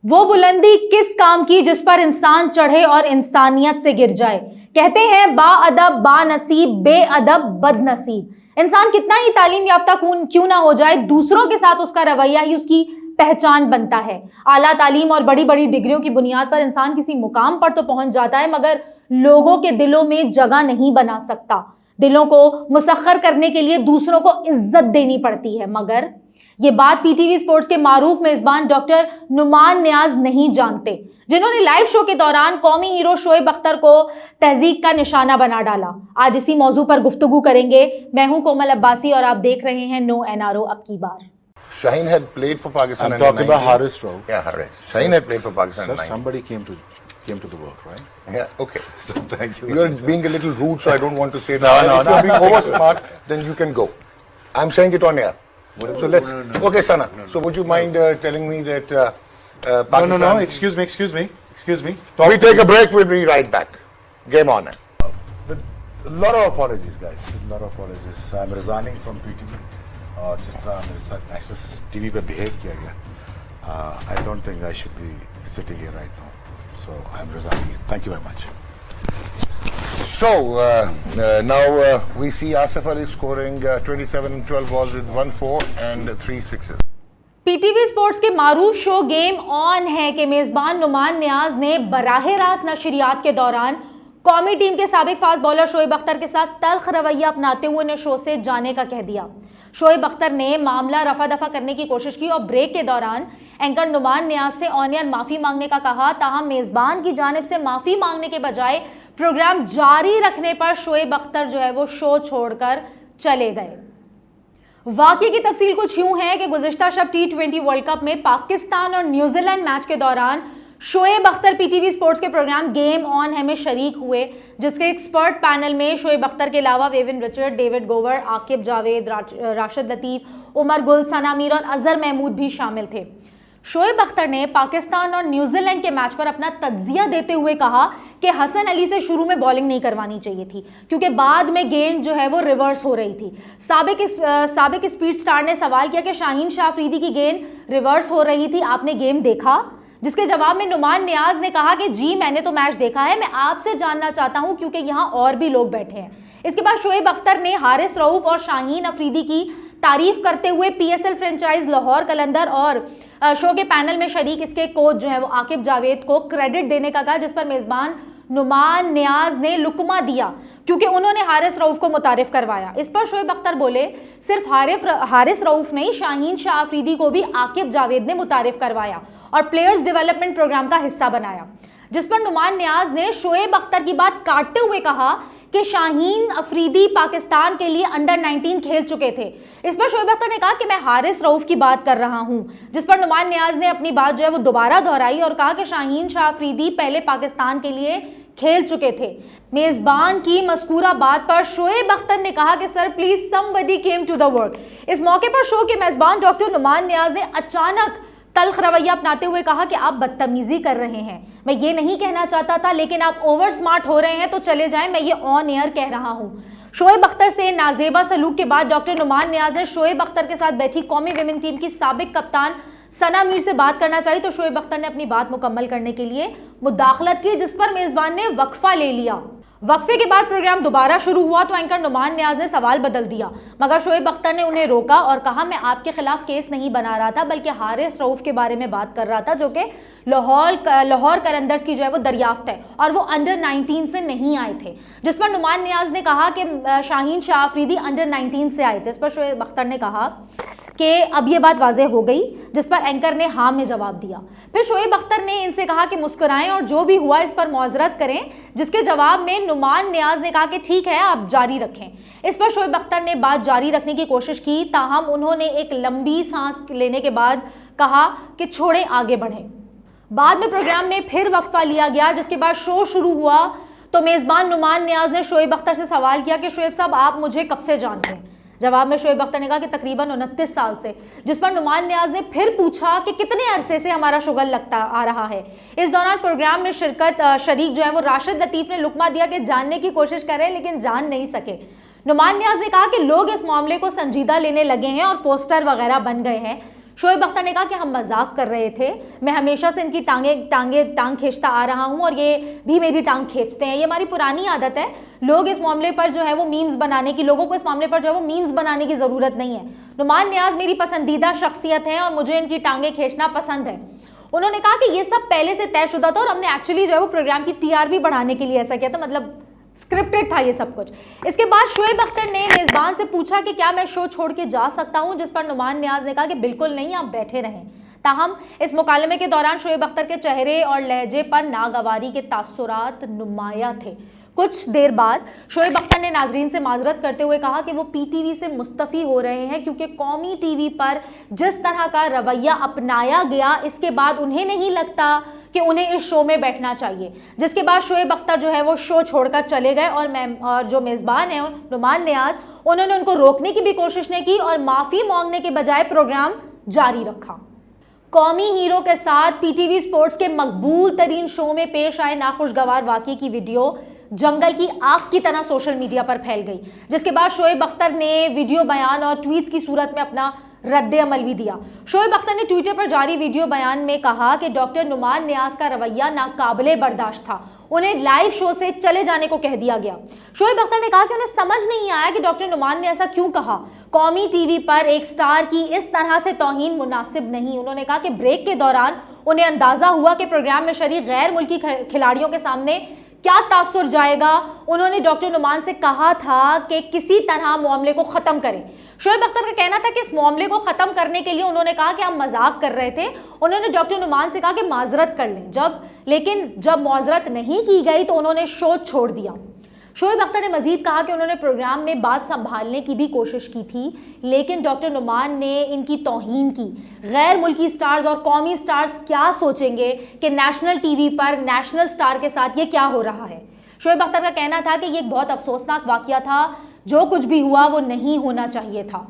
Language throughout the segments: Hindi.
वो बुलंदी किस काम की जिस पर इंसान चढ़े और इंसानियत से गिर जाए। कहते हैं बाअदब बानसीब बेअदब बदनसीब। इंसान कितना ही तालीम याफ्ता क्यों ना हो जाए, दूसरों के साथ उसका रवैया ही उसकी पहचान बनता है। आला तालीम और बड़ी बड़ी डिग्रियों की बुनियाद पर इंसान किसी मुकाम पर तो पहुंच जाता है, मगर लोगों के दिलों में जगह नहीं बना सकता। दिलों को मुसख्खर करने के लिए दूसरों को इज्जत देनी पड़ती है। मगर ये बात पीटीवी स्पोर्ट्स के मारूफ मेजबान डॉक्टर नुमान नियाज नहीं जानते, जिन्होंने लाइव शो के दौरान कौमी हीरो शोएब अख्तर को तहजीक का निशाना बना डाला। आज इसी मौजू पर गुफ्तगू करेंगे। मैं हूं कोमल अब्बासी और आप देख रहे हैं नो एनआरओ अब की बार। Shaheen had played for Pakistan. I'm talking about Haris Rauf. Yeah, Haris. Shaheen had played for Pakistan. Sir, in 90. somebody came to the work, right? Yeah, okay. So thank you. You're being a little rude, so I don't want to say No, that. no, If no. you're being over smart, then you can go. I'm saying it on air. So let's. Okay, Sana. So would you mind telling me that Pakistan? No. Excuse me. We take a break. We'll be right back. Game on. With a lot of apologies, guys. With a lot of apologies. I'm resigning from PTV. और जिस तरह मेरे साथ नेशनल टीवी पे बिहेव किया गया, I don't think I should be sitting here right now, so I am resigning it. Thank you very much. So now we see Asif Ali scoring 27 and 12 balls with 1-4 and 3 sixes. PTV sports के मारूफ शो गेम ऑन है के मेजबान नुमान नियाज ने बराह रास्त नशरियात के दौरान कौमी टीम के साबिक फास्ट बॉलर शोएब अख्तर के साथ तल्ख रवैया अपनाते हुए उन्हें शो से जाने का कह दिया। शोएब अख्तर ने मामला रफा दफा करने की कोशिश की और ब्रेक के दौरान एंकर नुमान नियाज से ऑन एयर माफी मांगने का कहा। ताहम मेजबान की जानिब से माफी मांगने के बजाय प्रोग्राम जारी रखने पर शोएब अख्तर जो है वो शो छोड़कर चले गए। वाकये की तफसील कुछ यूं है कि गुज़िश्ता शब T20 वर्ल्ड कप में पाकिस्तान और न्यूजीलैंड मैच के दौरान शोएब अख्तर पीटीवी स्पोर्ट्स के प्रोग्राम गेम ऑन है में शरीक हुए, जिसके एक्सपर्ट पैनल में शोएब अख्तर के अलावा वेविन रिचर्ड, डेविड गोवर, आकिब जावेद, राशिद लतीफ, उमर गुल, सना मीर और अजहर महमूद भी शामिल थे। शोएब अख्तर ने पाकिस्तान और न्यूजीलैंड के मैच पर अपना तज्जिया देते हुए कहा कि हसन अली से शुरू में बॉलिंग नहीं करवानी चाहिए थी, क्योंकि बाद में गेंद जो है वो रिवर्स हो रही थी। साबिक स्पीड स्टार ने सवाल किया कि शाहीन शाह अफरीदी की गेंद रिवर्स हो रही थी, आपने गेम देखा? जिसके जवाब में नुमान नियाज ने कहा कि जी मैंने तो मैच देखा है, मैं आपसे जानना चाहता हूं क्योंकि यहां और भी लोग बैठे हैं। इसके बाद शोएब अख्तर ने हारिस रऊफ और शाहीन अफरीदी की तारीफ करते हुए पीएसएल फ्रेंचाइज लाहौर कलंदर और शो के पैनल में शरीक इसके कोच जो है वो आकिब जावेद को क्रेडिट देने का कहा, जिस पर मेजबान नुमान नियाज ने लुकमा दिया क्योंकि उन्होंने हारिस रऊफ को मुतारिफ करवाया। इस पर शोएब अख्तर बोले सिर्फ हारिस रऊफ नहीं, शाहीन शाह अफरीदी को भी आकिब जावेद ने मुतारिफ करवाया और प्लेयर्स डेवलपमेंट प्रोग्राम का हिस्सा बनाया। जिस पर नुमान नियाज ने शोएब अख्तर की बात काटते हुए कहा कि शाहीन अफरीदी पाकिस्तान के लिए अंडर 19 खेल चुके थे। इस पर शोएब अख्तर ने कहा कि मैं हारिस रऊफ की बात कर रहा हूं, जिस पर नुमान नियाज ने अपनी बात जो है वो दोबारा दोहराई और कहा कि शाहीन शाह अफरीदी पहले पाकिस्तान के लिए खेल चुके थे। मेजबान की मज़कूरा बात पर शोएब अख्तर ने कहा कि sir please somebody came to the work. इस मौके पर शो के मेजबान डॉक्टर नुमान नियाज ने अचानक तल्ख रवैया अपनाते हुए कहा कि आप बदतमीजी कर रहे हैं, मैं ये नहीं कहना चाहता था, लेकिन आप ओवर स्मार्ट हो रहे हैं तो चले जाएं, मैं ये ऑन एयर कह रहा हूं। शोएब अख्तर से नाजेबा सलूक के बाद डॉक्टर नुमान नियाज ने शोएब अख्तर के साथ बैठी कौमी विमेन टीम की साबिक कप्तान सना मीर से बात करना चाहिए, तो शोएब अख्तर ने अपनी बात मुकम्मल करने के लिए मुदाखलत की, जिस पर मेजबान ने वक्फा ले लिया। वक्फे के बाद प्रोग्राम दोबारा शुरू हुआ तो एंकर नुमान नियाज ने सवाल बदल दिया, मगर शोएब अख्तर ने उन्हें रोका और कहा मैं आपके खिलाफ केस नहीं बना रहा था, बल्कि हारिस रऊफ के बारे में बात कर रहा था, जो कि लाहौर कलंदर्स की जो है वो दरियाफ्त है और वो अंडर 19 से नहीं आए थे। जिस पर नुमान नियाज ने कहा कि शाहीन शाह अफरीदी अंडर 19 से आए थे। इस पर शोएब अख्तर ने कहा कि अब ये बात वाज़ेह हो गई, जिस पर एंकर ने हाँ में जवाब दिया। फिर शोएब अख्तर ने इनसे कहा कि मुस्कुराएं और जो भी हुआ इस पर मुआज़रत करें, जिसके जवाब में नुमान नियाज ने कहा कि ठीक है आप जारी रखें। इस पर शोएब अख्तर ने बात जारी रखने की कोशिश की, ताहम उन्होंने एक लंबी सांस लेने के बाद कहा कि छोड़ें आगे बढ़ें। बाद में प्रोग्राम में फिर वक्फा लिया गया, जिसके बाद शो शुरू हुआ तो मेज़बान नुमान नियाज ने शोएब अख्तर से सवाल किया कि शोएब साहब आप मुझे कब से जानते हैं? जवाब में शोएब अख्तर ने कहा कि तकरीबन 29 साल से। जिस पर नुमान नियाज ने फिर पूछा कि कितने अरसे से हमारा शुगर लगता आ रहा है। इस दौरान प्रोग्राम में शरीक जो है वो राशिद लतीफ ने लुकमा दिया कि जानने की कोशिश करें लेकिन जान नहीं सके। नुमान नियाज ने कहा कि लोग इस मामले को संजीदा लेने लगे हैं और पोस्टर वगैरह बन गए हैं। शोएब अख्तर ने कहा कि हम मजाक कर रहे थे, मैं हमेशा से इनकी टांग खींचता आ रहा हूं और ये भी मेरी टांग खींचते हैं, ये हमारी पुरानी आदत है। लोग इस मामले पर जो है वो मीम्स बनाने की, लोगों को इस मामले पर जो है वो मीम्स बनाने की ज़रूरत नहीं है। नुमान नियाज़ मेरी पसंदीदा शख्सियत है और मुझे इनकी टांगें खींचना पसंद है। उन्होंने कहा कि ये सब पहले से तयशुदा था और हमने एक्चुअली जो है वो प्रोग्राम की टीआरपी बढ़ाने के लिए ऐसा किया था, मतलब स्क्रिप्टेड था ये सब कुछ। इसके बाद शोएब अख्तर ने मेज़बान से पूछा कि क्या मैं शो छोड़ के जा सकता हूं, जिस पर नुमान नियाज़ ने कहा कि बिल्कुल नहीं, आप बैठे रहें। ताहम इस मुकालमे के दौरान शोएब अख्तर के चेहरे और लहजे पर नागवारी के तासुरात नुमाया थे। कुछ देर बाद शोएब अख्तर ने नाजरीन से माजरत करते हुए कहा कि वो पीटीवी से मुस्तफ़ी हो रहे हैं क्योंकि कौमी टीवी पर जिस तरह का रवैया अपनाया गया, इसके बाद उन्हें नहीं लगता कि उन्हें इस शो में बैठना चाहिए। जिसके बाद शोएब अख्तर जो है वो शो छोड़कर चले गए और जो मेज़बान है नुमान नियाज़, उन्होंने उनको रोकने की भी कोशिश नहीं की और माफ़ी मांगने के बजाय प्रोग्राम जारी रखा। कौमी हीरो के साथ पीटीवी स्पोर्ट्स के मकबूल तरीन शो में पेश आए नाखुशगवार वाक़े की वीडियो जंगल की आग की तरह सोशल मीडिया पर फैल गई, जिसके बाद शोएब अख्तर ने वीडियो बयान और ट्वीट्स की सूरत में अपना रद्द अमल भी दिया। शोएब अख्तर ने ट्विटर पर जारी वीडियो बयान में कहा कि डॉक्टर नुमान नियाज़ का रवैया नाकाबिले बर्दाश्त था, उन्हें लाइव शो से चले जाने को कह दिया गया। शोएब अख्तर ने कहा कि उन्हें समझ नहीं आया कि डॉक्टर नुमान ने ऐसा क्यों कहा। कौमी टीवी पर एक स्टार की इस तरह से तौहीन मुनासिब नहीं। उन्होंने कहा कि ब्रेक के दौरान उन्हें अंदाजा हुआ कि प्रोग्राम में शरीक गैर मुल्की खिलाड़ियों के सामने क्या तासुर जाएगा। उन्होंने डॉक्टर नुमान से कहा था कि किसी तरह मामले को ख़त्म करें। शोएब अख्तर का कहना था कि इस मामले को ख़त्म करने के लिए उन्होंने कहा कि हम मजाक कर रहे थे। उन्होंने डॉक्टर नुमान से कहा कि माजरत कर लें, लेकिन जब माजरत नहीं की गई तो उन्होंने शो छोड़ दिया। शोएब अख्तर ने मजीद कहा कि उन्होंने प्रोग्राम में बात संभालने की भी कोशिश की थी, लेकिन डॉक्टर नुमान ने इनकी तौहीन की। गैर मुल्की स्टार्स और कौमी स्टार्स क्या सोचेंगे कि नेशनल टीवी पर नेशनल स्टार के साथ ये क्या हो रहा है। शोएब अख्तर का कहना था कि ये एक बहुत अफसोसनाक वाकया था, जो कुछ भी हुआ वो नहीं होना चाहिए था।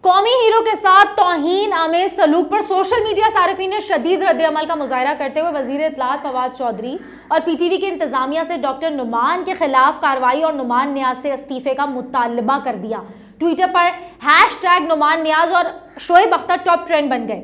कौमी हीरो के साथ तौहीन आमेज सलूक पर सोशल मीडिया सारिफीन ने शदीद रद्द-ए-अमल का मुजाहरा करते हुए वजीर इत्तलात फवाद चौधरी और पीटीवी की इंतजामिया से डॉक्टर नुमान के खिलाफ कार्रवाई और नुमान नियाज़ से इस्तीफे का मुतालबा कर दिया। ट्विटर पर हैशटैग नुमान नियाज़ और शोएब अख्तर टॉप ट्रेंड बन गए।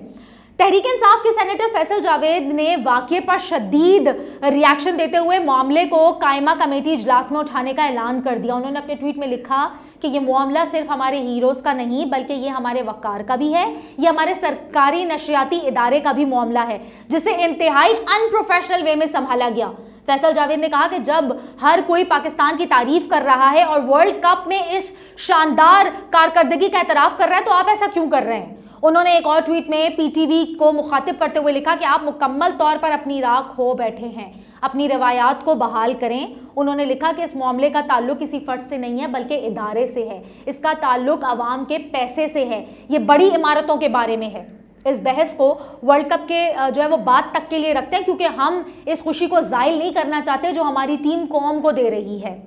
तहरीक इंसाफ के सेनेटर फैसल जावेद ने वाक़ये पर शदीद रिएक्शन देते हुए मामले को कायमा कमेटी इजलास में उठाने का ऐलान कर दिया। उन्होंने अपने ट्वीट में लिखा कि ये मामला सिर्फ हमारे हीरोज़ का नहीं बल्कि ये हमारे वक़ार का भी है, ये हमारे सरकारी नशरियाती इदारे का भी मामला है जिसे इंतहाई अनप्रोफेशनल वे में संभाला गया। फैसल जावेद ने कहा कि जब हर कोई पाकिस्तान की तारीफ कर रहा है और वर्ल्ड कप में इस शानदार कारकर्दगी का एतराफ़ कर रहा है तो आप ऐसा क्यों कर रहे हैं। उन्होंने एक और ट्वीट में पीटीवी को मुखातिब करते हुए लिखा कि आप मुकम्मल तौर पर अपनी राह खो बैठे हैं, अपनी रवायात को बहाल करें। उन्होंने लिखा कि इस मामले का ताल्लुक किसी फर्द से नहीं है बल्कि इदारे से है, इसका ताल्लुक आवाम के पैसे से है, ये बड़ी इमारतों के बारे में है। इस बहस को वर्ल्ड कप के जो है वो बात तक के लिए रखते हैं क्योंकि हम इस खुशी को ज़ायल नहीं करना चाहते जो हमारी टीम कौम को दे रही है।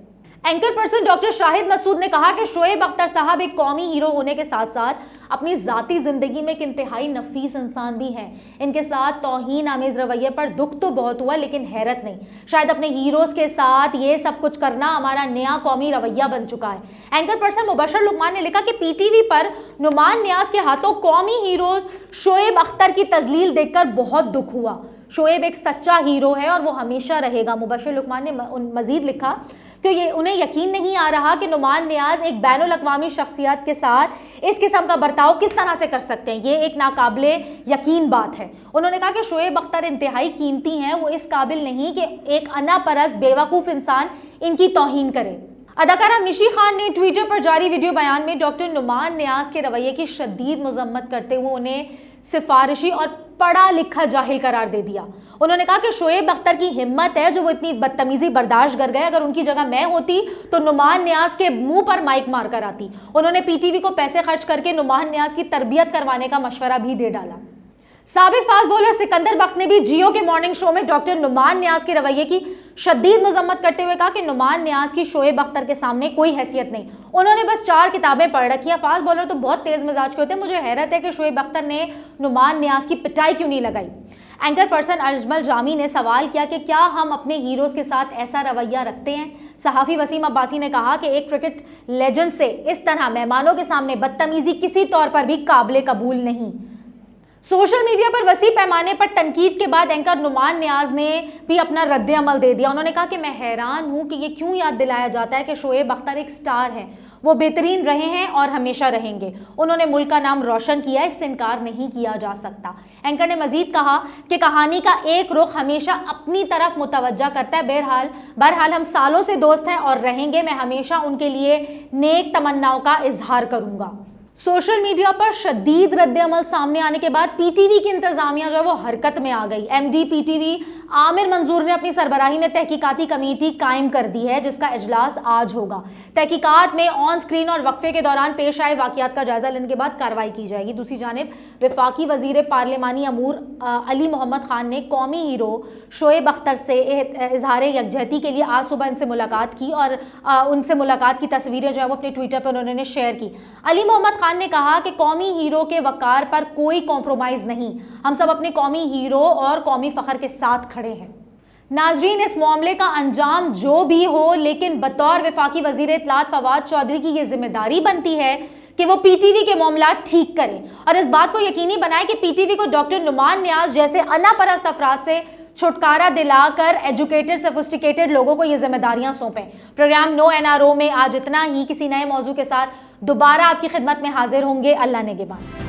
Anchor person doctor Shahid Masood ने कहा कि शोएब अख्तर साहब एक कौमी हीरो होने के साथ साथ अपनी ज़ाती ज़िंदगी में एक इंतहाई नफीस इंसान भी हैं। इनके साथ तौहीन आमेज़ रवैये पर दुख तो बहुत हुआ लेकिन हैरत नहीं। शायद अपने हीरोज़ के साथ ये सब कुछ करना हमारा नया कौमी रवैया बन चुका है। एंकर पर्सन मुबशर लुकमान ने लिखा कि पीटीवी पर नुमान नियाज़ के हाथों कौमी हीरोज़ शोएब अख्तर की तजलील देखकर बहुत दुख हुआ। शोएब एक सच्चा हीरो है और वो हमेशा रहेगा। मुबशर लुकमान ने मजीद लिखा कि ये उन्हें यकीन नहीं आ रहा कि नुमान नियाज़ एक बैनुल अक़वामी शख्सियत के साथ इस किस्म का बर्ताव किस तरह से कर सकते हैं, ये एक नाकाबिले यकीन बात है। उन्होंने कहा कि शोएब अख्तर इंतहाई कीमती हैं, वो इस काबिल नहीं कि एक अनापरस्त बेवकूफ़ इंसान इनकी तौहीन करे। अदाकारा मिशी खान ने ट्विटर पर जारी वीडियो बयान में डॉक्टर नुमान नियाज़ के रवैये की शदीद मजम्मत करते हुए उन्हें सिफारिशी और पढ़ा लिखा जाहिल करार दे दिया। उन्होंने कहा कि शोएब अख्तर की हिम्मत है जो वो इतनी बदतमीजी बर्दाश्त कर गए, अगर उनकी जगह मैं होती तो नुमान नियाज़ के मुंह पर माइक मार कर आती। उन्होंने पीटीवी को पैसे खर्च करके नुमान नियाज़ की तरबियत करवाने का मशवरा भी दे डाला। साबिक फास्ट बॉलर सिकंदर बख्त ने भी जियो के मॉर्निंग शो में डॉक्टर नुमान नियाज़ के रवैये की शदीद मजम्मत करते हुए कहा कि नुमान नियाज़ की शोएब अख्तर के सामने कोई हैसियत नहीं, उन्होंने बस 4 किताबें पढ़ रखी हैं। फास्ट बॉलर तो बहुत तेज़ मिजाज के होते हैं, मुझे हैरत है कि शोएब अख्तर ने नुमान नियाज़ की पिटाई क्यों नहीं लगाई। एंकर पर्सन अजमल जामी ने सवाल किया कि क्या हम अपने हीरोज़ के साथ ऐसा रवैया रखते हैं। सहाफ़ी वसीम अब्बासी ने कहा कि एक क्रिकेट लेजेंड से इस तरह मेहमानों के सामने बदतमीज़ी किसी तौर पर भी काबिल कबूल नहीं। सोशल मीडिया पर वसी पैमाने पर तनकीद के बाद एंकर नुमान नियाज ने भी अपना रद्द-ए-अमल दे दिया। उन्होंने कहा कि मैं हैरान हूं कि ये क्यों याद दिलाया जाता है कि शोएब अख्तर एक स्टार है, वो बेहतरीन रहे हैं और हमेशा रहेंगे। उन्होंने मुल्क का नाम रोशन किया, इससे इनकार नहीं किया जा सकता। एंकर ने मजीद कहा कि कहानी का एक रुख हमेशा अपनी तरफ मुतवज्जा करता है। बहरहाल हम सालों से दोस्त हैं और रहेंगे। मैं हमेशा उनके लिए नेक तमन्नाओं का इजहार करूंगा। सोशल मीडिया पर शदीद रद्द-ए-अमल सामने आने के बाद पीटीवी की इंतजामिया जो है वो हरकत में आ गई। एमडी पीटीवी आमिर मंजूर ने अपनी सरबराही में तहकीकाती कमेटी कायम कर दी है, जिसका इजलास आज होगा। तहकीकात में ऑन स्क्रीन और वक्फे के दौरान पेश आए वाकयात का जायजा लेने के बाद कार्रवाई की जाएगी। दूसरी जानिब वफाकी वजीर पार्लिमानी अमूर अली मोहम्मद खान ने कौमी हीरो शोएब अख्तर से इजहार यकजहती के लिए आज सुबह इनसे मुलाकात की और उनसे मुलाकात की तस्वीरें जो है वो अपने ट्विटर पर उन्होंने शेयर की। अली मोहम्मद खान ने कहा कि कौमी हीरो के वकार पर कोई कॉम्प्रोमाइज नहीं, हम सब अपने कौमी हीरो और कौमी फखर के साथ खड़े हैं। नाजरीन, इस मामले का अंजाम जो भी हो, लेकिन बतौर वफाकी वजीर इत्तलात फवाद चौधरी की यह जिम्मेदारी बनती है कि वो पीटीवी के मामला ठीक करें और इस बात को यकीनी बनाए कि पीटीवी को डॉक्टर नुमान नियाज जैसे अनापरस्त अफराद से छुटकारा दिलाकर एजुकेटेड सोफिस्टिकेटेड लोगों को ये जिम्मेदारियां सौंपें। प्रोग्राम नो एनआरओ में आज इतना ही। किसी नए मौजू के साथ दोबारा आपकी खिदमत में हाजिर होंगे। अल्लाह नेगेबान।